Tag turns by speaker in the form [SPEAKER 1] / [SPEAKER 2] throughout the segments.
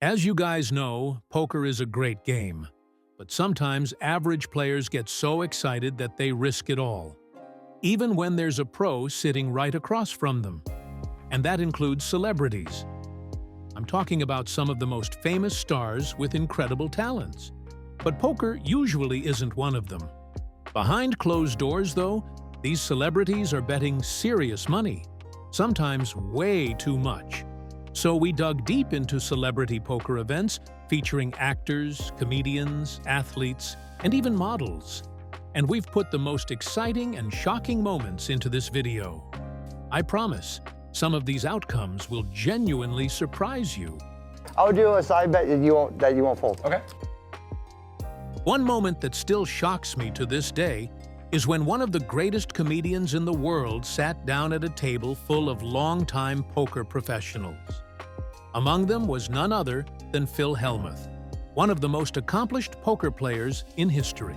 [SPEAKER 1] As you guys know, poker is a great game, but sometimes average players get so excited that they risk it all, even when there's a pro sitting right across from them. And that includes celebrities. I'm talking about some of the most famous stars with incredible talents. But poker usually isn't one of them. Behind closed doors, though, these celebrities are betting serious money, sometimes way too much. So we dug deep into celebrity poker events featuring actors, comedians, athletes, and even models. And we've put the most exciting and shocking moments into this video. I promise, some of these outcomes will genuinely surprise you.
[SPEAKER 2] I'll do a side bet that you won't fold.
[SPEAKER 3] Okay.
[SPEAKER 1] One moment that still shocks me to this day is when one of the greatest comedians in the world sat down at a table full of longtime poker professionals. Among them was none other than Phil Hellmuth, one of the most accomplished poker players in history.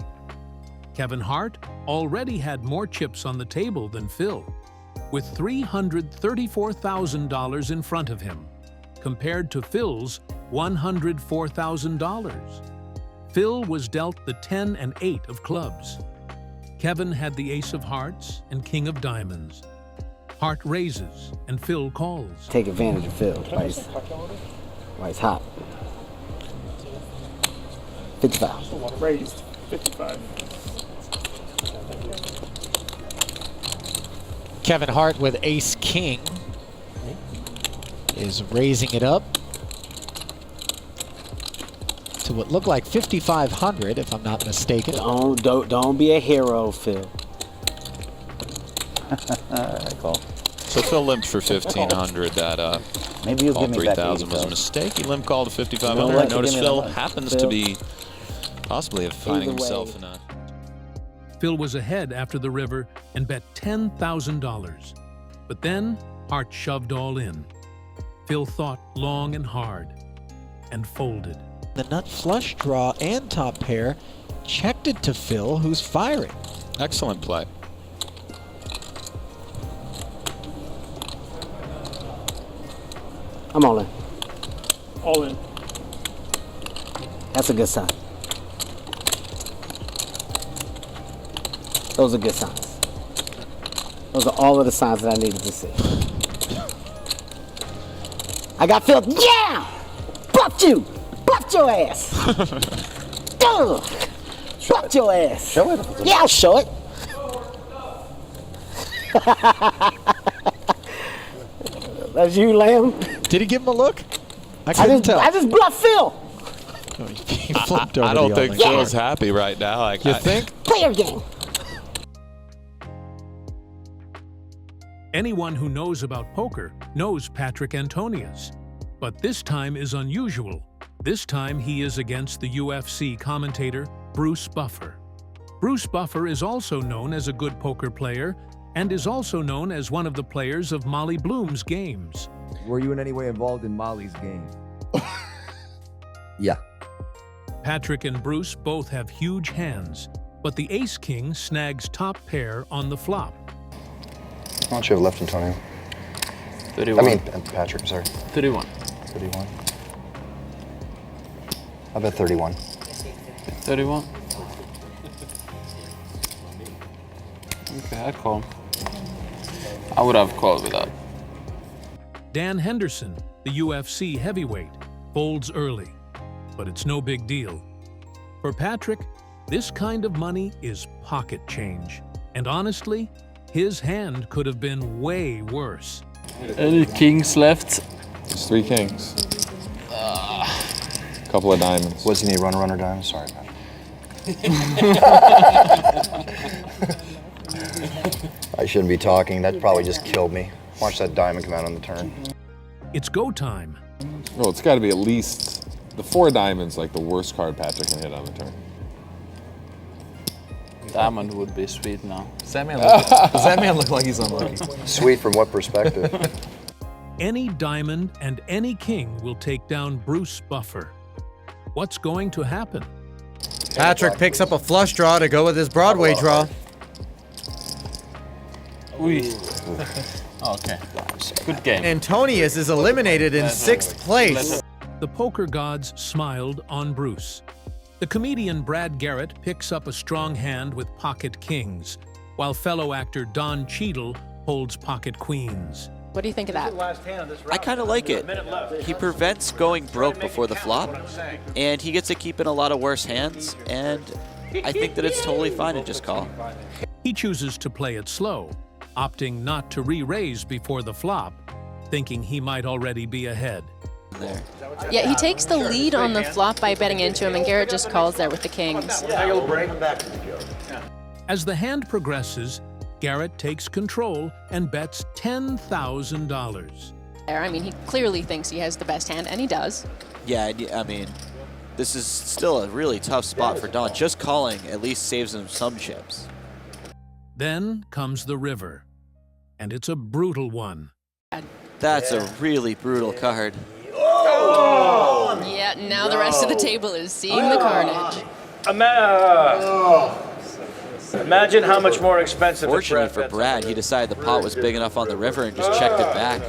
[SPEAKER 1] Kevin Hart already had more chips on the table than Phil, with $334,000 in front of him, compared to Phil's $104,000. Phil was dealt the 10 and 8 of clubs. Kevin had the ace of hearts and king of diamonds. Hart raises and Phil calls.
[SPEAKER 4] Take advantage of Phil while he's hot. 55.
[SPEAKER 3] Raised 55.
[SPEAKER 5] Kevin Hart with ace king is raising it up to what looked like 5,500, if I'm not mistaken.
[SPEAKER 4] Don't be a hero, Phil.
[SPEAKER 6] So Phil limped for 1,500. That
[SPEAKER 4] Maybe you'll
[SPEAKER 6] all
[SPEAKER 4] give me back
[SPEAKER 6] 3,000 was a
[SPEAKER 4] 80,000.
[SPEAKER 6] mistake. He limp called to
[SPEAKER 4] Don't
[SPEAKER 6] 5,500.
[SPEAKER 4] let you
[SPEAKER 6] Notice
[SPEAKER 4] give me
[SPEAKER 6] Phil
[SPEAKER 4] that money.
[SPEAKER 6] happens
[SPEAKER 4] Phil.
[SPEAKER 6] to be possibly finding
[SPEAKER 4] Either way.
[SPEAKER 6] himself in a.
[SPEAKER 1] Phil was ahead after the river and bet $10,000. But then Hart shoved all in. Phil thought long and hard and folded.
[SPEAKER 5] The nut flush draw and top pair checked it to Phil, who's firing.
[SPEAKER 6] Excellent play.
[SPEAKER 4] I'm all in.
[SPEAKER 3] All in.
[SPEAKER 4] That's a good sign. Those are good signs. Those are all of the signs that I needed to see. I got Phil. Yeah! Bluffed you! Bluffed your ass! Ugh! Bluffed your ass!
[SPEAKER 2] Show it.
[SPEAKER 4] Yeah, I'll show it. That's you, Lamb.
[SPEAKER 5] Did he give him a look? I couldn't tell.
[SPEAKER 4] I just bluffed Phil.
[SPEAKER 5] He flipped over
[SPEAKER 6] I don't
[SPEAKER 5] the
[SPEAKER 6] think
[SPEAKER 5] other.
[SPEAKER 6] Phil's happy right now. Like,
[SPEAKER 5] You think?
[SPEAKER 4] Player game.
[SPEAKER 1] Anyone who knows about poker knows Patrick Antonius. But this time is unusual. This time he is against the UFC commentator Bruce Buffer. Bruce Buffer is also known as a good poker player and is also known as one of the players of Molly Bloom's games.
[SPEAKER 7] Were you in any way involved in Molly's game? Yeah.
[SPEAKER 1] Patrick and Bruce both have huge hands, but the ace-king snags top pair on the flop.
[SPEAKER 2] How much you have left, Antonio?
[SPEAKER 8] 31.
[SPEAKER 2] I mean, Patrick, sorry.
[SPEAKER 8] 31.
[SPEAKER 2] 31. I bet 31.
[SPEAKER 8] 31. Okay, I call. I would have called with that.
[SPEAKER 1] Dan Henderson, the UFC heavyweight, folds early, but it's no big deal. For Patrick, this kind of money is pocket change, and honestly, his hand could have been way worse.
[SPEAKER 8] Any kings left?
[SPEAKER 6] It's 3 kings. Couple of diamonds.
[SPEAKER 2] What's he need? Runner, diamond? Sorry, Patrick. I shouldn't be talking. That probably just killed me. Watch that diamond come out on the turn.
[SPEAKER 1] It's go time.
[SPEAKER 6] Well, it's got to be at least the 4 diamonds, like the worst card Patrick can hit on the turn.
[SPEAKER 8] Diamond would be sweet now.
[SPEAKER 3] Does that man look like he's unlucky?
[SPEAKER 2] Sweet from what perspective?
[SPEAKER 1] Any diamond and any king will take down Bruce Buffer. What's going to happen?
[SPEAKER 3] Patrick picks up a flush draw to go with his Broadway draw.
[SPEAKER 8] Oui. Okay. Good game.
[SPEAKER 3] Antonius is eliminated in 6th place.
[SPEAKER 1] the poker gods smiled on Bruce. The comedian Brad Garrett picks up a strong hand with pocket kings, while fellow actor Don Cheadle holds pocket queens.
[SPEAKER 9] What do you think of that?
[SPEAKER 10] I kind of like it. He prevents going broke before the flop, and he gets to keep in a lot of worse hands, and I think that it's totally fine to just call.
[SPEAKER 1] He chooses to play it slow, opting not to re-raise before the flop, thinking he might already be ahead.
[SPEAKER 10] There.
[SPEAKER 9] Yeah, he takes the lead on the flop by betting into him, and Garrett just calls there with the kings.
[SPEAKER 1] As the hand progresses, Garrett takes control and bets $10,000.
[SPEAKER 9] I mean, he clearly thinks he has the best hand, and he does.
[SPEAKER 10] Yeah, I mean, this is still a really tough spot for Don. Just calling at least saves him some chips.
[SPEAKER 1] Then comes the river, and it's a brutal one.
[SPEAKER 10] That's a really brutal card.
[SPEAKER 9] Yeah, now the rest of the table is seeing the carnage.
[SPEAKER 11] Imagine how much more expensive.
[SPEAKER 10] Fortunately for Brad, he decided the pot was big enough on the river and just checked it back,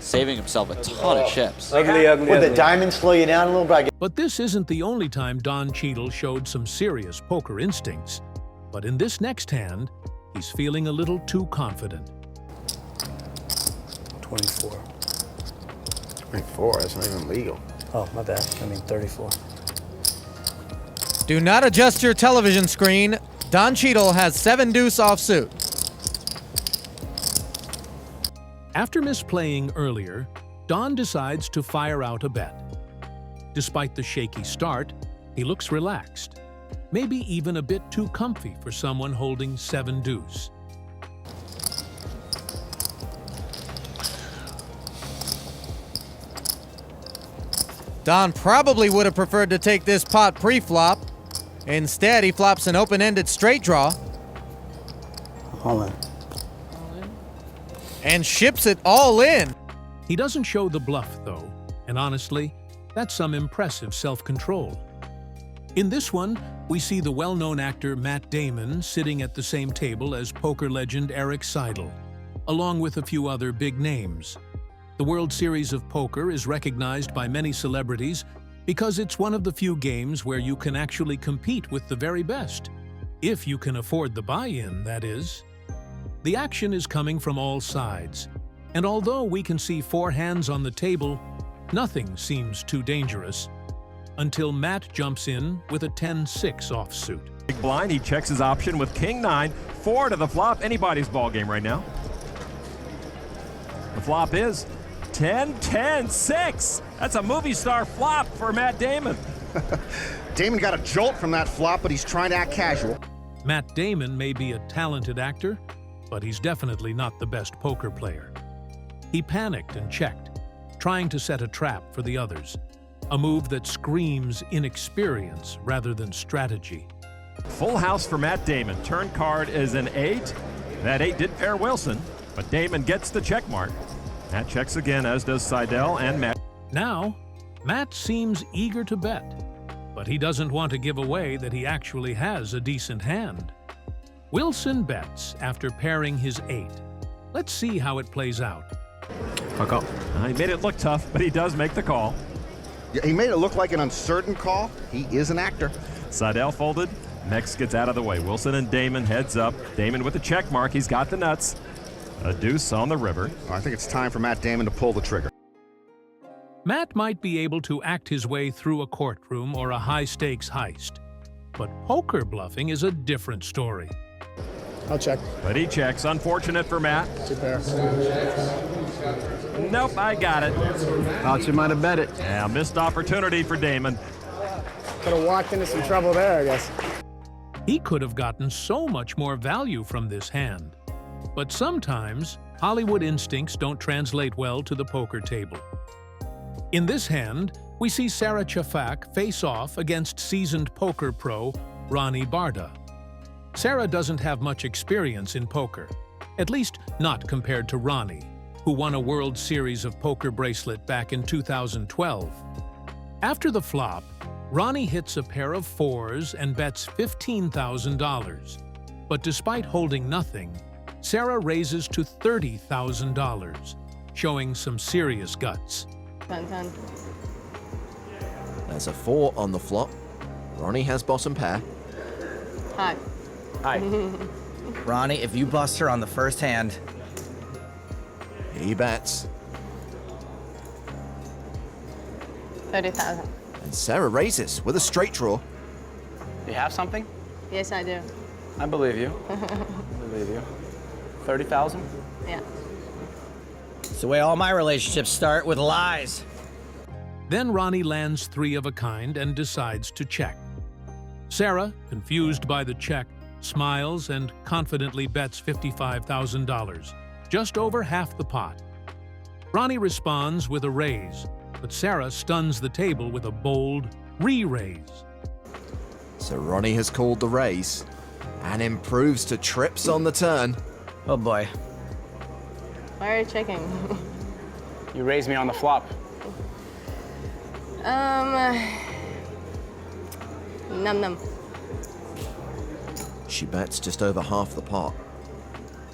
[SPEAKER 10] saving himself a ton of chips.
[SPEAKER 2] Would the diamond slow you down a little bit?
[SPEAKER 1] But this isn't the only time Don Cheadle showed some serious poker instincts. But in this next hand, he's feeling a little too confident.
[SPEAKER 11] 24.
[SPEAKER 2] 24, that's not even legal.
[SPEAKER 11] Oh, my bad. I mean 34.
[SPEAKER 3] Do not adjust your television screen. Don Cheadle has 7 deuce offsuit.
[SPEAKER 1] After misplaying earlier, Don decides to fire out a bet. Despite the shaky start, he looks relaxed, maybe even a bit too comfy for someone holding 7 deuce.
[SPEAKER 3] Don probably would have preferred to take this pot pre-flop. Instead, he flops an open-ended straight draw.
[SPEAKER 11] Hold on.
[SPEAKER 3] And ships it all in.
[SPEAKER 1] He doesn't show the bluff, though, and honestly, that's some impressive self-control. In this one, we see the well-known actor Matt Damon sitting at the same table as poker legend Erik Seidel, along with a few other big names. The World Series of Poker is recognized by many celebrities because it's one of the few games where you can actually compete with the very best. If you can afford the buy-in, that is. The action is coming from all sides, and although we can see 4 hands on the table, nothing seems too dangerous until Matt jumps in with a 10-6 offsuit.
[SPEAKER 12] Big blind, he checks his option with King-9, 4 to the flop. Anybody's ball game right now. The flop is 10-10-6. That's a movie star flop for Matt Damon.
[SPEAKER 13] Damon got a jolt from that flop, but he's trying to act casual.
[SPEAKER 1] Matt Damon may be a talented actor, but he's definitely not the best poker player. He panicked and checked, trying to set a trap for the others, a move that screams inexperience rather than strategy.
[SPEAKER 12] Full house for Matt Damon. Turn card is an 8. That 8 did pair Wilson, but Damon gets the check mark. Matt checks again, as does Seidel and Matt.
[SPEAKER 1] Now, Matt seems eager to bet, but he doesn't want to give away that he actually has a decent hand. Wilson bets after pairing his 8. Let's see how it plays out.
[SPEAKER 12] He made it look tough, but he does make the call.
[SPEAKER 13] Yeah, he made it look like an uncertain call. He is an actor.
[SPEAKER 12] Seidel folded. Mex gets out of the way. Wilson and Damon heads up. Damon with the check mark. He's got the nuts. A deuce on the river.
[SPEAKER 13] I think it's time for Matt Damon to pull the trigger.
[SPEAKER 1] Matt might be able to act his way through a courtroom or a high-stakes heist, but poker bluffing is a different story.
[SPEAKER 11] I'll check.
[SPEAKER 12] But he checks. Unfortunate for Matt.
[SPEAKER 11] 2 pair.
[SPEAKER 12] Nope, I got it.
[SPEAKER 11] Thought you might have bet it.
[SPEAKER 12] Yeah, missed opportunity for Damon.
[SPEAKER 11] Could have walked into some trouble there, I guess.
[SPEAKER 1] He could have gotten so much more value from this hand. But sometimes, Hollywood instincts don't translate well to the poker table. In this hand, we see Sarah Chafak face off against seasoned poker pro Ronnie Barda. Sarah doesn't have much experience in poker, at least not compared to Ronnie, who won a World Series of Poker bracelet back in 2012. After the flop, Ronnie hits a pair of 4s and bets $15,000. But despite holding nothing, Sarah raises to $30,000, showing some serious guts.
[SPEAKER 9] 10-10.
[SPEAKER 14] There's a 4 on the flop. Ronnie has bottom pair.
[SPEAKER 9] Hi.
[SPEAKER 15] Hi. Ronnie, if you bust her on the first hand.
[SPEAKER 14] He bets.
[SPEAKER 9] 30,000.
[SPEAKER 14] And Sarah raises with a straight draw.
[SPEAKER 15] You have something?
[SPEAKER 9] Yes, I do.
[SPEAKER 15] I believe you. I believe you. 30,000?
[SPEAKER 9] Yeah.
[SPEAKER 15] It's the way all my relationships start, with lies.
[SPEAKER 1] Then Ronnie lands 3 of a kind and decides to check. Sarah, confused by the check, smiles and confidently bets $55,000, just over half the pot. Ronnie responds with a raise, but Sarah stuns the table with a bold re-raise.
[SPEAKER 14] So Ronnie has called the raise and improves to trips on the turn.
[SPEAKER 15] Oh boy.
[SPEAKER 9] Why are you checking?
[SPEAKER 15] You raised me on the flop.
[SPEAKER 9] Num.
[SPEAKER 14] She bets just over half the pot.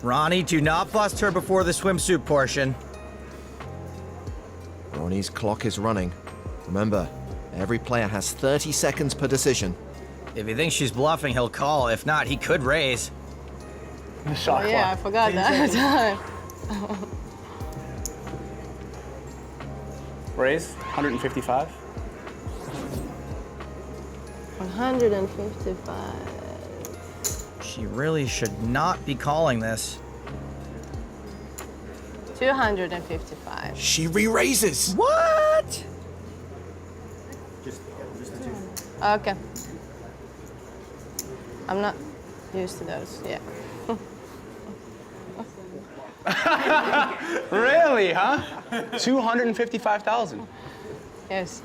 [SPEAKER 15] Ronnie, do not bust her before the swimsuit portion.
[SPEAKER 14] Ronnie's clock is running. Remember, every player has 30 seconds per decision.
[SPEAKER 15] If he thinks she's bluffing, he'll call. If not, he could raise.
[SPEAKER 9] Oh yeah, I forgot that.
[SPEAKER 15] Raise, 155.
[SPEAKER 9] 155.
[SPEAKER 15] She really should not be calling this.
[SPEAKER 9] 255.
[SPEAKER 14] She re-raises.
[SPEAKER 15] What?
[SPEAKER 9] Okay. I'm not used to those, yeah.
[SPEAKER 15] Really, huh? 255,000.
[SPEAKER 9] Yes.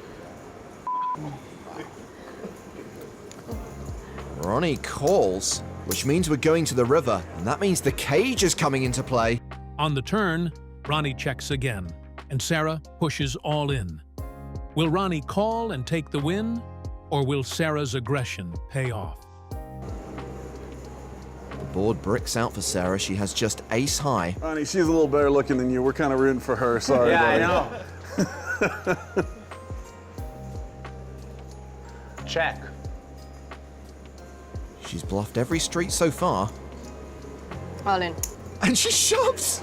[SPEAKER 14] Ronnie calls, which means we're going to the river, and that means the cage is coming into play.
[SPEAKER 1] On the turn, Ronnie checks again, and Sarah pushes all in. Will Ronnie call and take the win, or will Sarah's aggression pay off?
[SPEAKER 14] The board bricks out for Sarah. She has just ace high.
[SPEAKER 16] Ronnie, she's a little better looking than you. We're kind of rooting for her. Sorry,
[SPEAKER 15] Yeah,
[SPEAKER 16] buddy.
[SPEAKER 15] I know. Check.
[SPEAKER 14] She's bluffed every street so far.
[SPEAKER 9] All in.
[SPEAKER 14] And she shoves!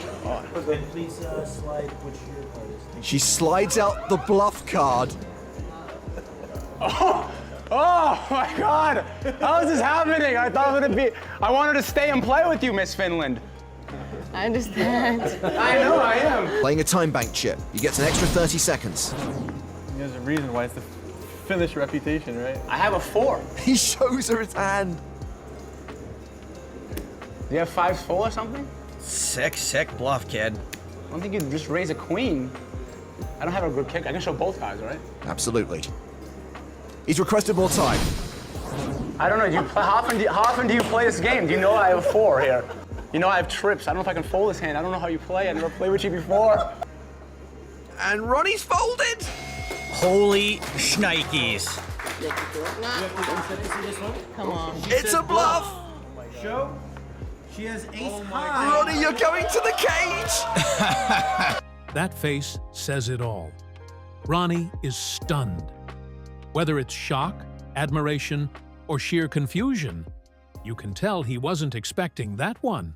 [SPEAKER 17] Please slide which your card is.
[SPEAKER 14] She slides out the bluff card.
[SPEAKER 15] Oh my God! How is this happening? I thought it would be. I wanted to stay and play with you, Miss Finland.
[SPEAKER 9] I understand.
[SPEAKER 15] I know I am.
[SPEAKER 14] Playing a time bank chip. You get an extra 30 seconds.
[SPEAKER 17] There's a reason why it's the Finnish reputation, right?
[SPEAKER 15] I have a 4.
[SPEAKER 14] He shows her his hand.
[SPEAKER 15] Do you have 5s full or something?
[SPEAKER 3] Sick bluff, kid.
[SPEAKER 15] I don't think you'd just raise a queen. I don't have a good kick. I can show both guys, right?
[SPEAKER 14] Absolutely. He's requested more time.
[SPEAKER 15] I don't know. How often do you play this game? Do you know I have a 4 here? You know I have trips. I don't know if I can fold this hand. I don't know how you play. I never played with you before.
[SPEAKER 14] And Ronnie's folded.
[SPEAKER 3] Holy shnikes.
[SPEAKER 9] Come on.
[SPEAKER 14] It's a bluff.
[SPEAKER 17] Show. She has ace high.
[SPEAKER 14] Ronnie, you're going to the cage.
[SPEAKER 1] That face says it all. Ronnie is stunned. Whether it's shock, admiration, or sheer confusion, you can tell he wasn't expecting that one.